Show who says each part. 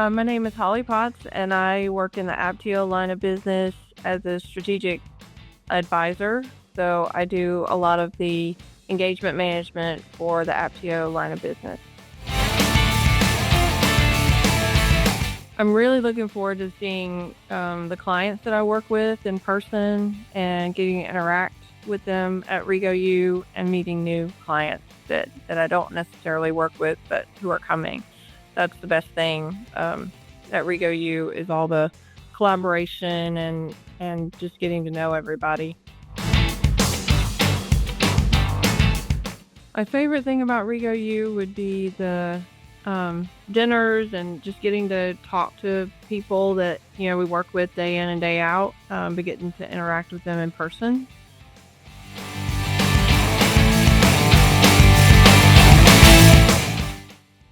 Speaker 1: My name is Hollie Potts, and I work in the Apptio line of business as a strategic advisor. So I do a lot of the engagement management for the Apptio line of business. I'm really looking forward to seeing the clients that I work with in person and getting to interact with them at Rego U and meeting new clients that I don't necessarily work with, but who are coming. That's the best thing at Rego U is all the collaboration and just getting to know everybody. My favorite thing about Rego U would be the dinners and just getting to talk to people that we work with day in and day out, but getting to interact with them in person.